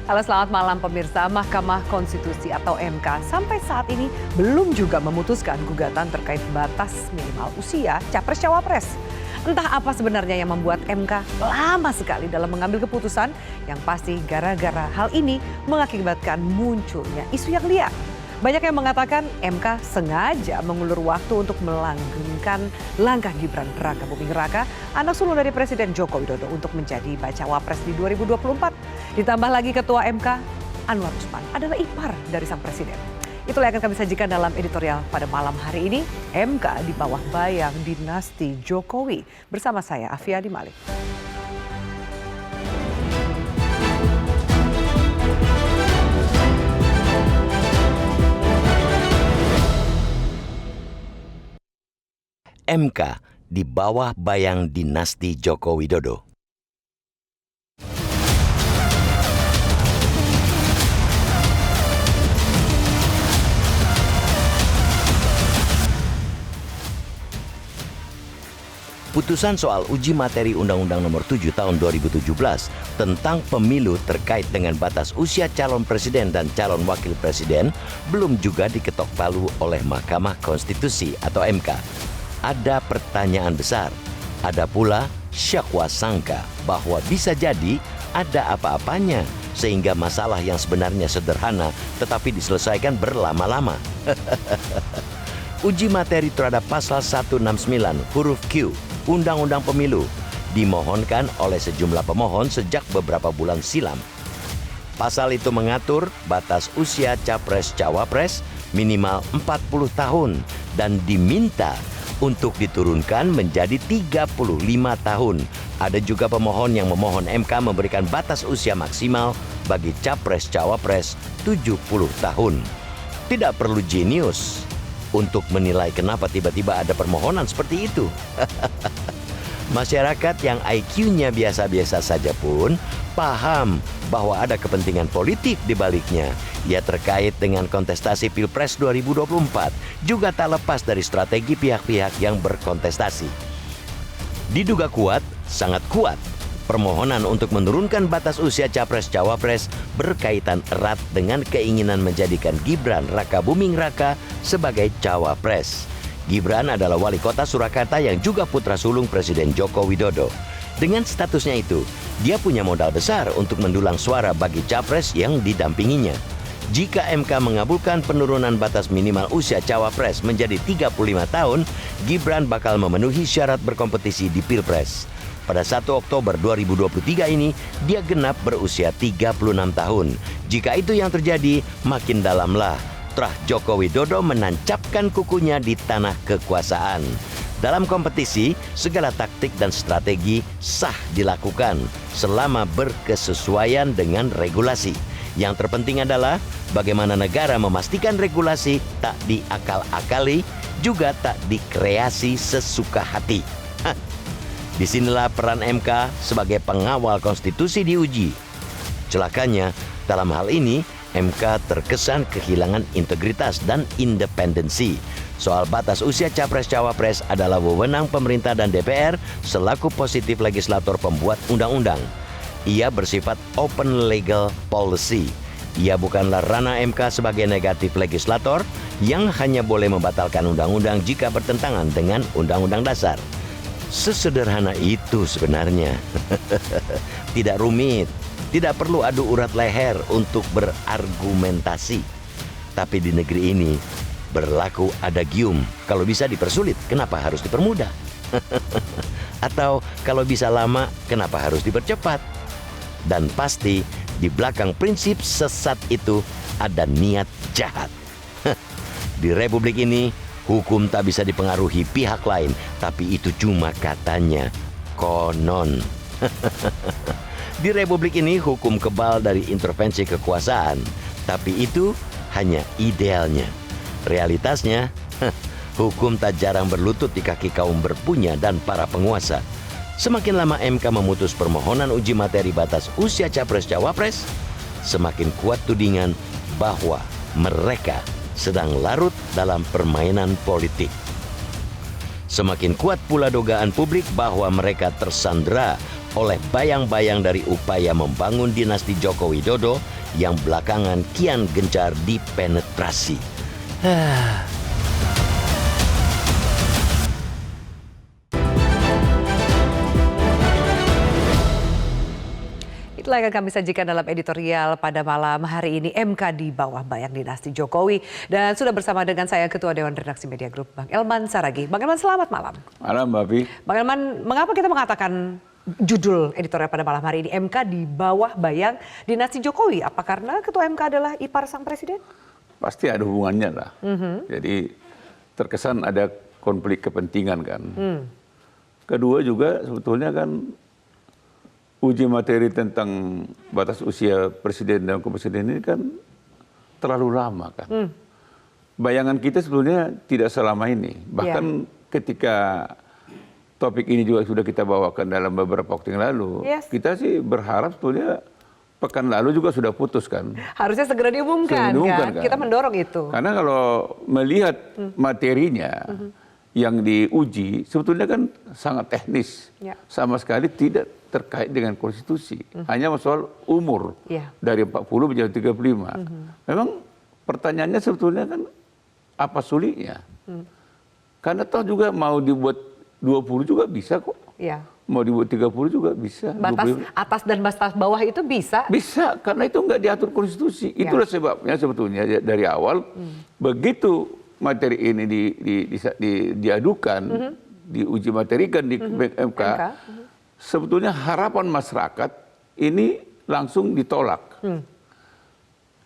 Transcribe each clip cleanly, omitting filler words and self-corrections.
Halo, selamat malam pemirsa. Mahkamah Konstitusi atau MK sampai saat ini belum juga memutuskan gugatan terkait batas minimal usia Capres-Cawapres. Entah apa sebenarnya yang membuat MK lama sekali dalam mengambil keputusan, yang pasti gara-gara hal ini mengakibatkan munculnya isu yang liar. Banyak yang mengatakan MK sengaja mengulur waktu untuk melanggengkan langkah Gibran Rakabuming Raka, anak sulung dari Presiden Joko Widodo, untuk menjadi bacawa pres di 2024. Ditambah lagi Ketua MK, Anwar Usman, adalah ipar dari sang presiden. Itulah yang akan kami sajikan dalam editorial pada malam hari ini, MK di bawah bayang dinasti Jokowi. Bersama saya, Afiani Malik. MK di bawah bayang dinasti Joko Widodo. Putusan soal uji materi Undang-Undang Nomor 7 Tahun 2017 tentang pemilu terkait dengan batas usia calon presiden dan calon wakil presiden belum juga diketok palu oleh Mahkamah Konstitusi atau MK. Ada pertanyaan besar, ada pula syakwa sangka bahwa bisa jadi ada apa-apanya sehingga masalah yang sebenarnya sederhana tetapi diselesaikan berlama-lama. Uji materi terhadap pasal 169 huruf Q Undang-Undang Pemilu dimohonkan oleh sejumlah pemohon sejak beberapa bulan silam. Pasal itu mengatur batas usia Capres-Cawapres minimal 40 tahun dan diminta untuk diturunkan menjadi 35 tahun. Ada juga pemohon yang memohon MK memberikan batas usia maksimal bagi Capres-Cawapres 70 tahun. Tidak perlu jenius untuk menilai kenapa tiba-tiba ada permohonan seperti itu. Masyarakat yang IQ-nya biasa-biasa saja pun paham bahwa ada kepentingan politik di baliknya. Ya, terkait dengan kontestasi Pilpres 2024 juga tak lepas dari strategi pihak-pihak yang berkontestasi. Diduga kuat, sangat kuat, permohonan untuk menurunkan batas usia Capres-Cawapres berkaitan erat dengan keinginan menjadikan Gibran Rakabuming Raka sebagai Cawapres. Gibran adalah wali kota Surakarta yang juga putra sulung Presiden Joko Widodo. Dengan statusnya itu, dia punya modal besar untuk mendulang suara bagi Capres yang didampinginya. Jika MK mengabulkan penurunan batas minimal usia Cawapres menjadi 35 tahun, Gibran bakal memenuhi syarat berkompetisi di Pilpres. Pada 1 Oktober 2023 ini, dia genap berusia 36 tahun. Jika itu yang terjadi, makin dalamlah terah Joko Widodo menancapkan kukunya di tanah kekuasaan. Dalam kompetisi, segala taktik dan strategi sah dilakukan selama berkesesuaian dengan regulasi. Yang terpenting adalah bagaimana negara memastikan regulasi tak diakal-akali, juga tak dikreasi sesuka hati. Disinilah peran MK sebagai pengawal konstitusi diuji. Celakanya, dalam hal ini, MK terkesan kehilangan integritas dan independensi. Soal batas usia Capres-Cawapres adalah wewenang pemerintah dan DPR selaku positif legislator pembuat undang-undang. Ia bersifat open legal policy. Ia bukanlah ranah MK sebagai negatif legislator yang hanya boleh membatalkan undang-undang jika bertentangan dengan Undang-Undang Dasar. Sesederhana itu sebenarnya. Tidak rumit. Tidak perlu adu urat leher untuk berargumentasi. Tapi di negeri ini berlaku adagium. Kalau bisa dipersulit, kenapa harus dipermudah? Atau kalau bisa lama, kenapa harus dipercepat? Dan pasti di belakang prinsip sesat itu ada niat jahat. Di Republik ini, hukum tak bisa dipengaruhi pihak lain. Tapi itu cuma katanya, konon. Di Republik ini hukum kebal dari intervensi kekuasaan, tapi itu hanya idealnya. Realitasnya, hukum tak jarang berlutut di kaki kaum berpunya dan para penguasa. Semakin lama MK memutus permohonan uji materi batas usia Capres-Cawapres, semakin kuat tudingan bahwa mereka sedang larut dalam permainan politik. Semakin kuat pula dugaan publik bahwa mereka tersandera oleh bayang-bayang dari upaya membangun dinasti Joko Widodo yang belakangan kian gencar dipenetrasi. Itulah yang kami sajikan dalam editorial pada malam hari ini, MK di bawah bayang dinasti Jokowi. Dan sudah bersama dengan saya Ketua Dewan Redaksi Media Group, Bang Elman Saragih. Bang Elman, selamat malam. Malam, Mbak Pi. Bang Elman, mengapa kita mengatakan judul editorial pada malam hari ini MK di bawah bayang dinasti Jokowi? Apa karena Ketua MK adalah ipar sang presiden? Pasti ada hubungannya lah. Jadi terkesan ada konflik kepentingan kan. Kedua juga sebetulnya kan uji materi tentang batas usia presiden dan wakil presiden ini kan terlalu lama kan. Bayangan kita sebetulnya tidak selama ini. Bahkan ketika topik ini juga sudah kita bawakan dalam beberapa waktu yang lalu, kita sih berharap sebetulnya pekan lalu juga sudah putus kan. Harusnya segera diumumkan, kan? Kita mendorong itu. Karena kalau melihat materinya yang diuji, sebetulnya kan sangat teknis. Sama sekali tidak terkait dengan konstitusi. Hanya soal umur. Dari 40 menjadi 35. Memang pertanyaannya sebetulnya kan apa sulitnya? Karena toh juga mau dibuat 20 juga bisa kok. Mau dibuat 30 juga bisa. Batas atas dan batas bawah itu bisa? Bisa, karena itu nggak diatur konstitusi. Itulah sebabnya sebetulnya dari awal, begitu materi ini diadukan, diuji materikan di MK, sebetulnya harapan masyarakat ini langsung ditolak.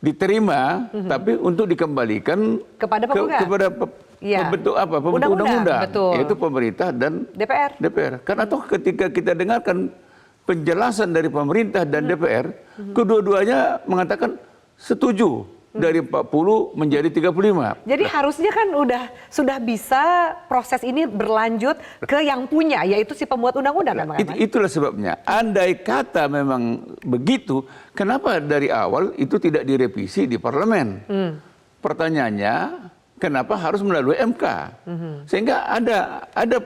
Diterima, tapi untuk dikembalikan kepada pembentuk apa? Pembentuk undang-undang, yaitu pemerintah dan DPR. Karena toh ketika kita dengarkan penjelasan dari pemerintah dan DPR, kedua-duanya mengatakan setuju dari 40 menjadi 35. Jadi harusnya kan sudah bisa proses ini berlanjut ke yang punya, yaitu si pembuat undang-undang kan, Bang Elman? Itulah sebabnya. Andai kata memang begitu, kenapa dari awal itu tidak direvisi di parlemen? Pertanyaannya, kenapa harus melalui MK? Sehingga ada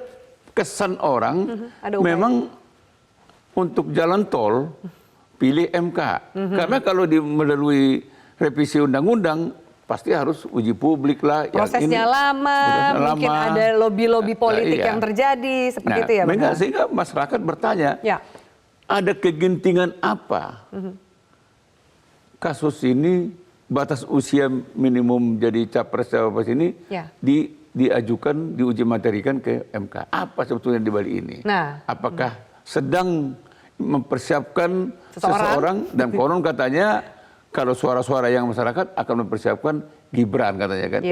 kesan orang memang untuk jalan tol pilih MK. Karena kalau melalui revisi undang-undang pasti harus uji publik lah. Prosesnya lama, mungkin ada lobby-lobby politik yang terjadi seperti itu ya, Bang? Sehingga masyarakat bertanya, ada kegentingan apa kasus ini, batas usia minimum jadi capres-cawapres ini diajukan, diuji materikan ke MK. Apa sebetulnya di balik ini? Apakah sedang mempersiapkan seseorang dan konon katanya kalau suara-suara yang masyarakat akan mempersiapkan Gibran katanya kan.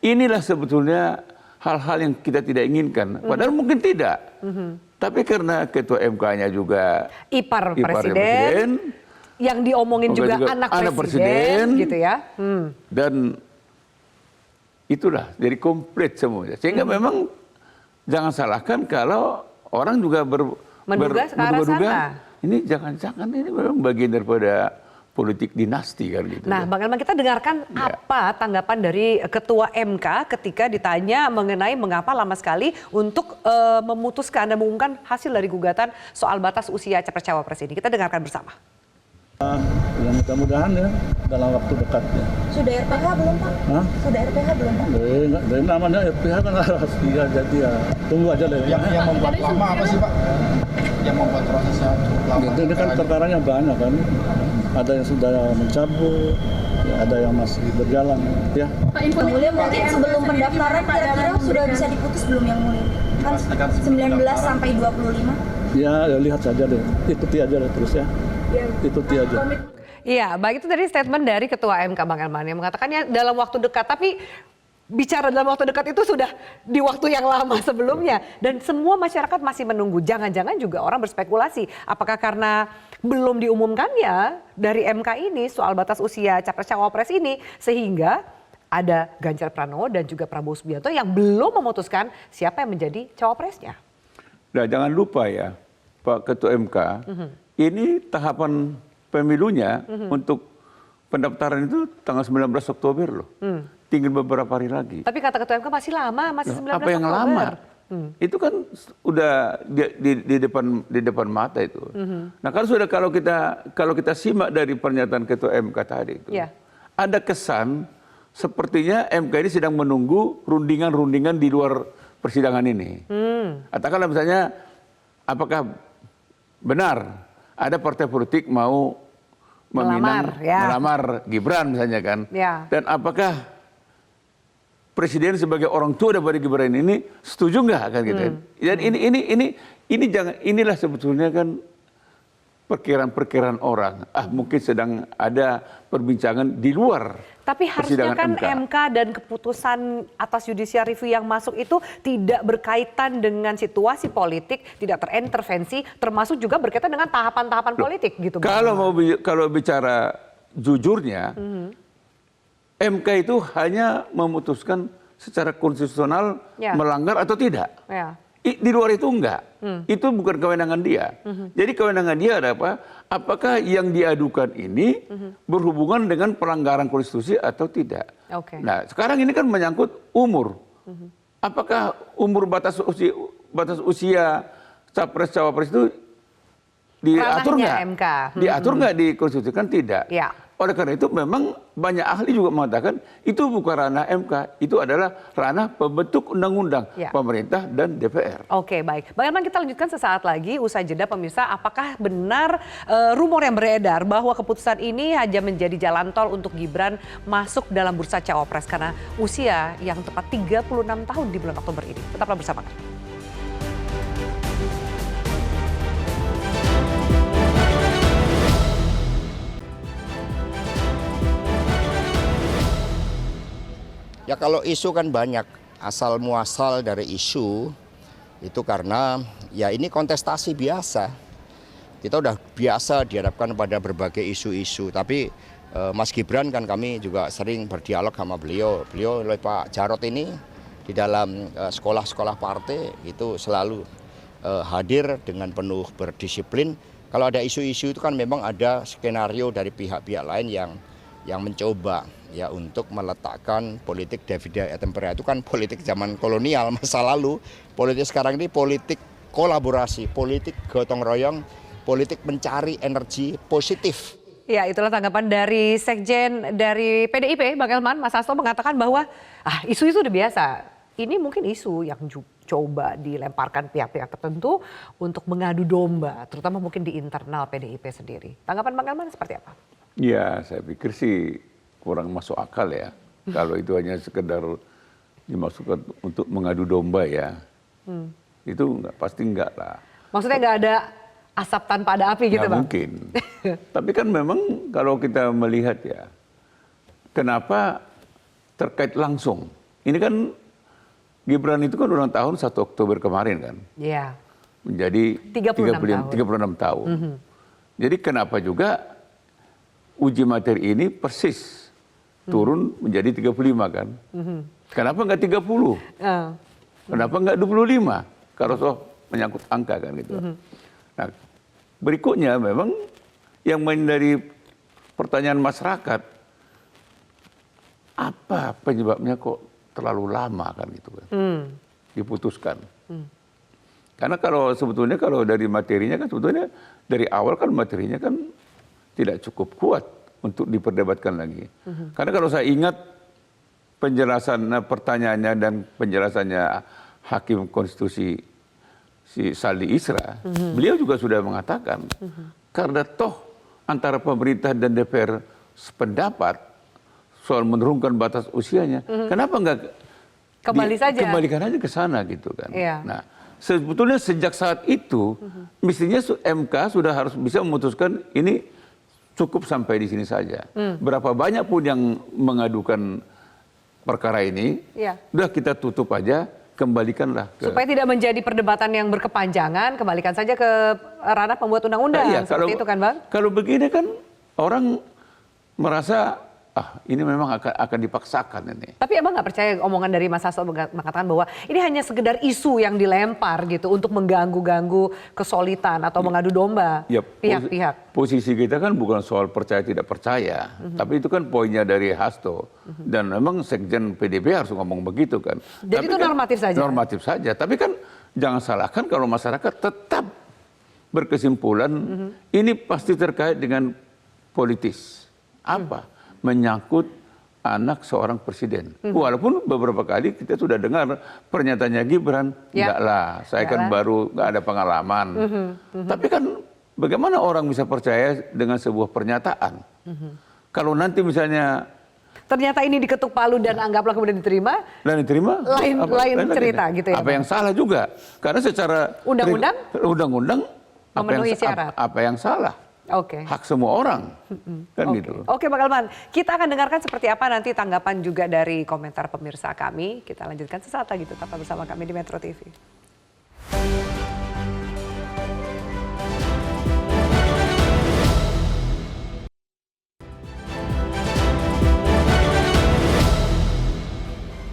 Inilah sebetulnya hal-hal yang kita tidak inginkan. Padahal mungkin tidak. Tapi karena ketua MK-nya juga ipar presiden, yang diomongin juga anak presiden gitu ya. Dan itulah jadi komplit semuanya. Sehingga memang jangan salahkan kalau orang juga menduga-duga ini jangan-jangan ini memang bagian daripada politik dinasti kan gitu. Nah, Bang Elman, kita dengarkan apa tanggapan dari Ketua MK ketika ditanya mengenai mengapa lama sekali untuk memutuskan dan mengumumkan hasil dari gugatan soal batas usia capres-cawapres ini. Kita dengarkan bersama. Ya mudah-mudahan ya dalam waktu dekat ya. Sudah RPH belum Pak? Sudah RPH belum Pak? Dari namanya RPH kan rahasia, jadi ya tunggu aja deh. Yang membuat lama apa sih Pak? Yang membuat prosesnya cukup lama? Ini kan perkaranya banyak kan. Ada yang sudah mencabut, ya ada yang masih berjalan ya. Pak Mulia, mungkin sebelum pendaftaran kira-kira sudah bisa diputus belum yang Mulia? Kan 19 sampai 25? Ya lihat saja deh, ikuti aja deh terus ya. Ikuti aja. Iya, baik, itu tadi statement dari Ketua MK Bang Elman yang mengatakan ya dalam waktu dekat, tapi bicara dalam waktu dekat itu sudah di waktu yang lama sebelumnya dan semua masyarakat masih menunggu. Jangan-jangan juga orang berspekulasi apakah karena belum diumumkannya dari MK ini soal batas usia capres-cawapres ini sehingga ada Ganjar Pranowo dan juga Prabowo Subianto yang belum memutuskan siapa yang menjadi cawapresnya. Nah, jangan lupa ya Pak Ketua MK, ini tahapan pemilunya untuk pendaftaran itu tanggal 19 Oktober loh. Tinggal beberapa hari lagi. Tapi kata Ketua MK masih lama, masih 19 Oktober. Apa yang lama? Itu kan udah di depan mata itu. Nah kalau kita simak dari pernyataan Ketua MK tadi itu, ada kesan sepertinya MK ini sedang menunggu rundingan-rundingan di luar persidangan ini. Katakanlah misalnya, apakah benar ada partai politik mau melamar Gibran misalnya kan? Dan apakah Presiden sebagai orang tua daripada Gibran ini setuju nggak kan gitu? Dan inilah sebetulnya kan perkiraan orang. Mungkin sedang ada perbincangan di luar. Tapi harusnya kan MK dan keputusan atas judicial review yang masuk itu tidak berkaitan dengan situasi politik, tidak terintervensi, termasuk juga berkaitan dengan tahapan-tahapan politik gitu. Kalau bicara jujurnya, MK itu hanya memutuskan secara konstitusional melanggar atau tidak. Di luar itu enggak. Itu bukan kewenangan dia. Jadi kewenangan dia ada apa? Apakah yang diadukan ini berhubungan dengan pelanggaran konstitusi atau tidak? Nah, sekarang ini kan menyangkut umur. Apakah umur batas usia capres-cawapres itu diatur nggak? Diatur nggak di konstitusi? Kan tidak. Oleh karena itu memang banyak ahli juga mengatakan itu bukan ranah MK, itu adalah ranah pembentuk undang-undang pemerintah dan DPR. Oke, baik. Bang Elman, kita lanjutkan sesaat lagi usai jeda pemirsa. Apakah benar rumor yang beredar bahwa keputusan ini hanya menjadi jalan tol untuk Gibran masuk dalam bursa cawapres karena usia yang tepat 36 tahun di bulan Oktober ini? Tetaplah bersama kami. Ya kalau isu kan banyak, asal muasal dari isu itu karena ya ini kontestasi biasa. Kita udah biasa dihadapkan pada berbagai isu-isu, tapi Mas Gibran kan kami juga sering berdialog sama beliau. Beliau oleh Pak Jarod ini di dalam sekolah-sekolah partai itu selalu hadir dengan penuh berdisiplin. Kalau ada isu-isu itu kan memang ada skenario dari pihak-pihak lain yang mencoba ya untuk meletakkan politik Davide et Impera. Itu kan politik zaman kolonial masa lalu. Politik sekarang ini politik kolaborasi, politik gotong royong, politik mencari energi positif. Ya, itulah tanggapan dari Sekjen dari PDIP, Bang Elman. Mas Hasto mengatakan bahwa isu-isu udah biasa. Ini mungkin isu yang coba dilemparkan pihak-pihak tertentu untuk mengadu domba, terutama mungkin di internal PDIP sendiri. Tanggapan Bang Elman seperti apa? Ya, saya pikir sih kurang masuk akal ya. Kalau itu hanya sekedar dimasukkan untuk mengadu domba ya. Itu pasti enggak lah. Maksudnya nggak ada asap tanpa ada api gitu, Bang? Mungkin. Tapi kan memang kalau kita melihat ya, kenapa terkait langsung. Ini kan Gibran itu kan ulang tahun 1 Oktober kemarin kan. Iya. Menjadi 36 tahun. Jadi kenapa juga uji materi ini persis turun menjadi 35 kan. Kenapa enggak 30? Kenapa enggak 25? Kalau soal menyangkut angka kan gitu. Nah, berikutnya memang yang dari pertanyaan masyarakat, apa penyebabnya kok terlalu lama kan gitu kan diputuskan. Karena sebetulnya kalau dari materinya kan sebetulnya dari awal kan materinya kan tidak cukup kuat untuk diperdebatkan lagi. Karena kalau saya ingat penjelasan pertanyaannya dan penjelasannya Hakim Konstitusi si Saldi Isra, beliau juga sudah mengatakan karena toh antara pemerintah dan DPR sependapat soal menurunkan batas usianya, kenapa enggak kembalikan aja ke sana gitu kan. Nah, sebetulnya sejak saat itu mestinya MK sudah harus bisa memutuskan ini cukup sampai di sini saja. Berapa banyak pun yang mengadukan perkara ini, udah kita tutup aja, kembalikanlah. Supaya tidak menjadi perdebatan yang berkepanjangan, kembalikan saja ke ranah pembuat undang-undang. Seperti itu kan, Bang? Kalau begini kan orang merasa ini memang akan dipaksakan ini. Tapi emang nggak percaya omongan dari Mas Hasto mengatakan bahwa ini hanya sekedar isu yang dilempar gitu untuk mengganggu-ganggu kesolidan atau mengadu domba Ya, pihak-pihak. posisi kita kan bukan soal percaya tidak percaya, tapi itu kan poinnya dari Hasto. Dan memang Sekjen PDB harus ngomong begitu kan. Jadi Tapi itu kan normatif saja? Normatif saja, tapi kan jangan salahkan kalau masyarakat tetap berkesimpulan ini pasti terkait dengan politis. Apa? Menyangkut anak seorang presiden. Walaupun beberapa kali kita sudah dengar pernyataannya Gibran, enggak lah, saya kan baru nggak ada pengalaman. Tapi kan bagaimana orang bisa percaya dengan sebuah pernyataan? Kalau nanti misalnya Ternyata ini diketuk palu dan anggaplah kemudian diterima. dan diterima, Lain cerita gitu ya, Apa Bang? yang salah juga? Karena secara undang-undang Memenuhi syarat. apa yang salah? Oke. Hak semua orang, kan Oke. gitu. Oke, Bang Elman, kita akan dengarkan seperti apa nanti tanggapan juga dari komentar pemirsa kami. Kita lanjutkan sesaat lagi, tetap bersama kami di Metro TV.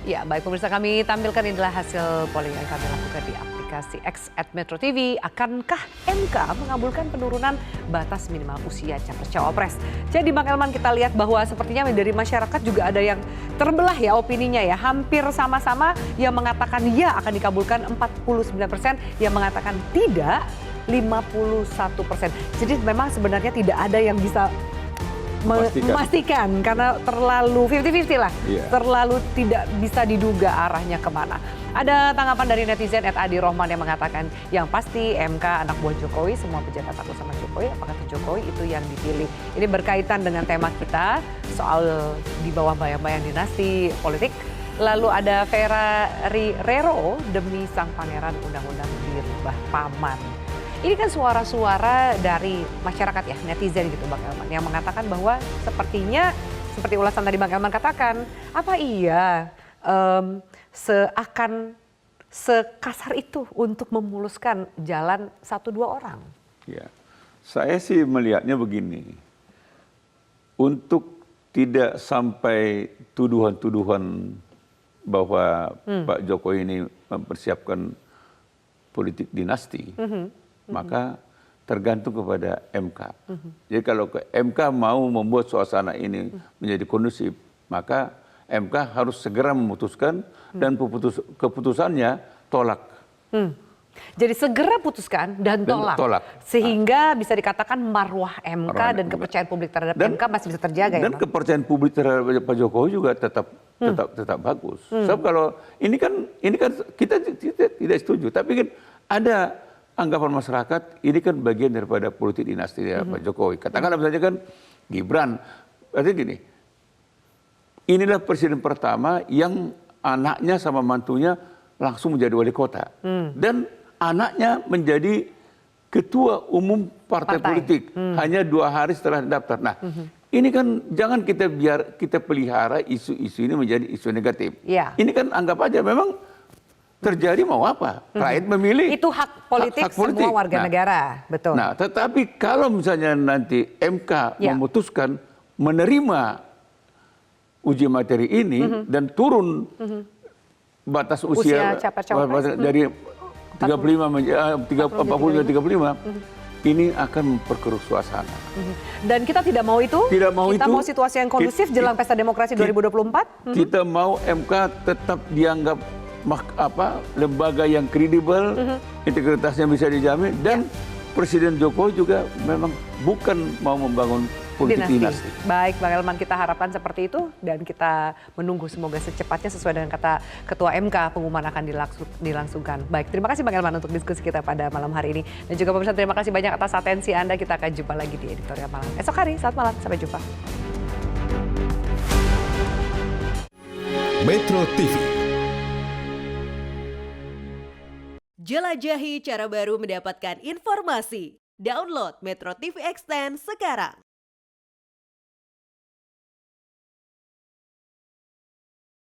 Ya, baik pemirsa, kami tampilkan inilah hasil polling yang kami lakukan di aplikasi X @Metro TV. Akankah MK mengabulkan penurunan batas minimal usia capres-cawapres? Jadi Bang Elman, kita lihat bahwa sepertinya dari masyarakat juga ada yang terbelah ya opininya ya. Hampir sama-sama yang mengatakan ya akan dikabulkan 49%, yang mengatakan tidak 51%. Jadi memang sebenarnya tidak ada yang bisa memastikan karena terlalu 50-50 lah, terlalu tidak bisa diduga arahnya kemana. Ada tanggapan dari netizen @Adi Rohman yang mengatakan yang pasti MK anak buah Jokowi, semua pejabat takut sama Jokowi, apakah Jokowi itu yang dipilih. Ini berkaitan dengan tema kita soal di bawah bayang-bayang dinasti politik. Lalu ada Vera Rero, demi sang pangeran undang-undang dirubah paman. Ini kan suara-suara dari masyarakat ya, netizen gitu Bang Elman, yang mengatakan bahwa sepertinya, seperti ulasan tadi Bang Elman katakan, apa iya seakan sekasar itu untuk memuluskan jalan 1-2 orang? Ya, saya sih melihatnya begini, untuk tidak sampai tuduhan-tuduhan bahwa Pak Jokowi ini mempersiapkan politik dinasti, maka tergantung kepada MK. Jadi kalau ke MK mau membuat suasana ini menjadi kondusif, maka MK harus segera memutuskan dan keputusannya tolak. Jadi segera putuskan dan tolak. Sehingga bisa dikatakan marwah MK dan kepercayaan publik terhadap MK masih bisa terjaga ya, dan kepercayaan publik terhadap Pak Jokowi juga tetap bagus. Sebab kalau ini kan kita tidak setuju, tapi kan ada anggapan masyarakat ini kan bagian daripada politik dinasti ya Pak Jokowi. Katakanlah misalnya kan Gibran, artinya gini, inilah presiden pertama yang anaknya sama mantunya langsung menjadi wali kota. Dan anaknya menjadi ketua umum partai politik hanya 2 hari setelah daftar. Nah, ini kan jangan kita pelihara isu-isu ini menjadi isu negatif. Ya. Ini kan anggap aja memang terjadi mau apa? Rakyat memilih. Itu hak politik, hak politik. semua warga negara, betul. Nah, tetapi kalau misalnya nanti MK memutuskan menerima uji materi ini dan turun batas usia capres-cawapres dari 35 menjadi 35, ini akan memperkeruh suasana. Dan kita tidak mau itu. Kita mau situasi yang kondusif jelang pesta demokrasi 2024. Kita mau MK tetap dianggap lembaga yang kredibel, integritasnya bisa dijamin, dan Presiden Jokowi juga memang bukan mau membangun politik dinasti. Baik Bang Elman, kita harapkan seperti itu dan kita menunggu semoga secepatnya sesuai dengan kata Ketua MK pengumuman akan dilangsungkan. Baik, terima kasih Bang Elman untuk diskusi kita pada malam hari ini. Dan juga pemirsa, terima kasih banyak atas atensi Anda. Kita akan jumpa lagi di editorial malam esok hari. Selamat malam, sampai jumpa. Metro TV. Jelajahi cara baru mendapatkan informasi. Download Metro TV Extend sekarang.